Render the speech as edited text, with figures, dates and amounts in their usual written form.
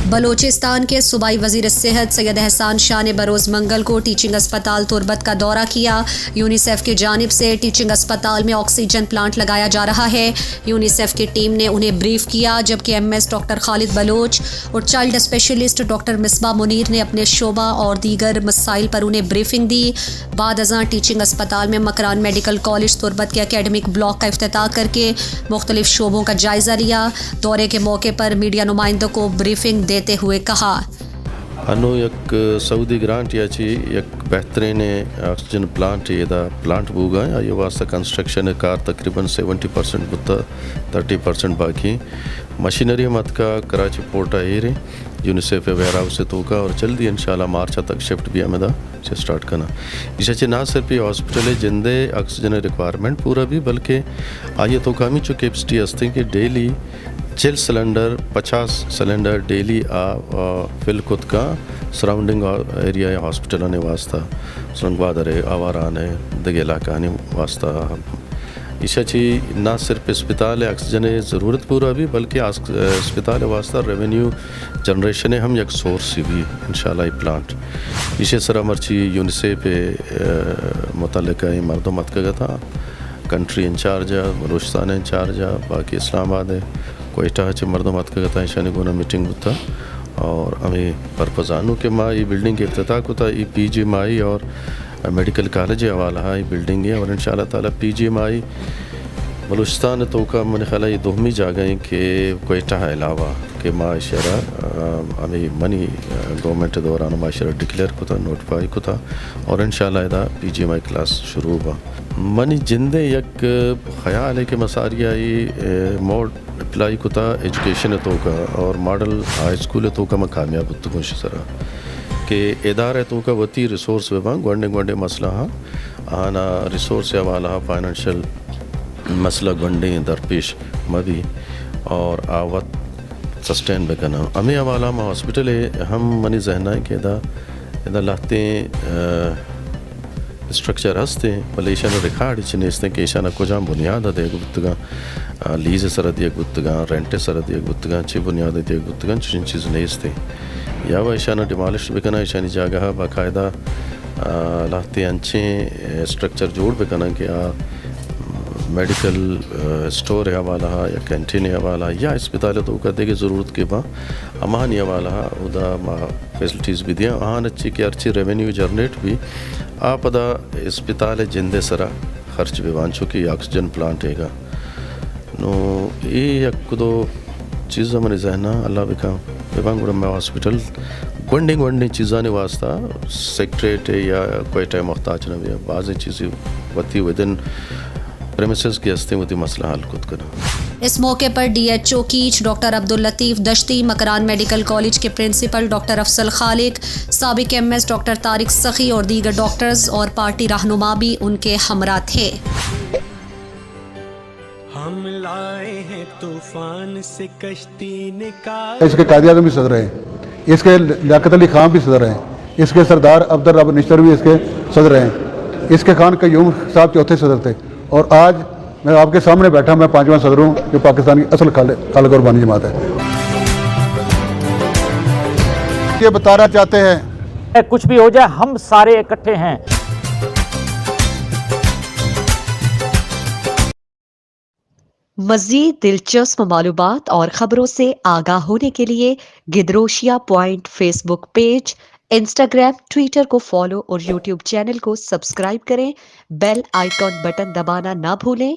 بلوچستان کے صوبائی وزیر صحت سید احسان شاہ نے بروز منگل کو ٹیچنگ اسپتال تربت کا دورہ کیا۔ یونیسیف کی جانب سے ٹیچنگ اسپتال میں آکسیجن پلانٹ لگایا جا رہا ہے۔ یونیسیف کی ٹیم نے انہیں بریف کیا، جبکہ ایم ایس ڈاکٹر خالد بلوچ اور child specialist doctor Misbah Munir نے اپنے شعبہ اور دیگر مسائل پر انہیں بریفنگ دی۔ بعد ازاں ٹیچنگ اسپتال میں مکران میڈیکل کالج تربت کے اکیڈمک بلاک کا افتتاح کر کے مختلف شعبوں کا جائزہ لیا۔ دورے کے موقع پر میڈیا نمائندوں کو بریفنگ دیتے ہوئے کہا، انو یک سعودی گرانٹ یا چی یک بہترین آکسیجن پلانٹ یہ دا پلانٹ بوگا یا یہ واسطہ کنسٹرکشن کار تقریباً 70% بتا 30% باقی مشینری مت کا کراچی پورٹ آئی رہی یونیسیف ویئر ہاؤس سے تو کا اور جلدی انشاءاللہ مارچ تک شفٹ بھی ہمیں دا سٹارٹ کرنا اس اچھے نہ صرف یہ ہاسپٹل جندے آکسیجن ریکوائرمنٹ پورا بھی بلکہ آئیے تو کامی جو کیپسٹی ہستے کہ ڈیلی 40 سلنڈر 50 سلنڈر ڈیلی فل خود کا سراؤنڈنگ ایریا ہاسپٹل نے واسطہ سرنگ بادر ہے آواران ہے دگے علاقہ نے واسطہ ایشا چی نہ صرف اسپتال آکسیجن ضرورت پورا بھی بلکہ اسپتال واسطہ ریونیو جنریشن ہم یک سورس بھی انشاءاللہ یہ پلانٹ ایشے سرا مرچی یونیسیف متعلقہ مردمت کا تھا کنٹری انچارج بلوچستان انچارج باقی اسلام آباد ہے کوئٹہ چ مردمت کا تھا ایشانی گونا میٹنگ ہوتا اور ہمیں پرپزانو کے ماں یہ بلڈنگ کے افتتاح کو تھا ای پی جی مائی اور میڈیکل کالج حوالہ یہ بلڈنگ ہے اور انشاءاللہ تعالی پی جی مائی بلوچستان تو کا من خیال یہ دومی جگہیں کہ کوئٹہ علاوہ کہ معاشرہ ہمیں منی گورنمنٹ دوران معاشرہ ڈکلیئر کو تھا نوٹیفائی کو تھا اور انشاءاللہ ادا پی جی مائی کلاس شروع ہوا منی جندے یک خیال ہے کہ مساریہ یہ موڈ اپلائی کو تھا ایجوکیشن تو کا اور ماڈل ہائی اسکول تو کا میں کامیاب اتگوش سرا کہ ادارہ تو کا وتی ریسورس وبا گونڈے مسئلہ آنا ریسورس حوالہ فائنینشیل مسئلہ گنڈے درپیش مبی اور آوت سسٹین بکنا ہمیں حوالہ میں ہاسپٹل ہے ہم منی ذہن ہے کہ ادا لاتے اسٹرکچر ہستے بلے ایشانہ ریکارڈ چنے استے کہ ایشانہ کو جام بنیاد دے گتگاں لیز سرد یہ گتگاں رینٹ سرد یہ گتگاں چی بنیاد دے گتگاں چن چیز نہیں استے یا وہ ایشانہ ڈیمالش بکنا ایشانی جاگہ باقاعدہ لاتے انچے اسٹرکچر جوڑ بکنا کہ میڈیکل اسٹور حوالہ یا کینٹین حوالہ یا اسپتال تو کا دے کے ضرورت کے بعد امانی حوالہ ادا فیسلٹیز بھی دیا آن اچھی کہ ارچی ریونیو جنریٹ بھی آپ ادا اسپتال جندے سرا خرچ بھی وان چکی آکسیجن پلانٹ ہے گا نو یہ یک دو چیز ہمارے ذہنہ اللہ بکا بانگ گڑا میں ہاسپٹل گونڈی چیزاں نے واسطہ سیکٹریٹ یا کوئی ٹائم محتاج نہ بھی بعض چیزیں وتی ودن پریمیسز کی ہستے ہوتی مسئلہ حل خود کرنا۔ اس موقع پر D H O Kech doctor Abdullatif Dashti, Makran medical college کے پرنسپل ڈاکٹر افضل خالق، سابق ایم ایس ڈاکٹر طارق سخی اور دیگر ڈاکٹرز اور پارٹی رہنما بھی ان کے ہمراہ تھے۔ ہم لائے ہیں طوفان سے کشتی نکال، اس کے قائد اعظم بھی صدر ہیں، اس کے لیاقت علی خان بھی صدر ہیں، اس کے سردار عبدالرب نشتر بھی اس کے صدر ہیں، اس کے خان قیوم صاحب چوتھے صدر تھے اور آج میں آپ کے سامنے بیٹھا میں 5واں صدر ہوں جو پاکستان کی اصل خالق اور بانی جماعت ہے۔ یہ بتانا چاہتے ہیں کچھ بھی ہو جائے ہم سارے اکٹھے ہیں۔ مزید دلچسپ معلومات اور خبروں سے آگاہ ہونے کے لیے Gedrosia point Facebook page, Instagram, Twitter کو فالو اور یوٹیوب چینل کو سبسکرائب کریں۔ بیل آئیکن بٹن دبانا نہ بھولیں۔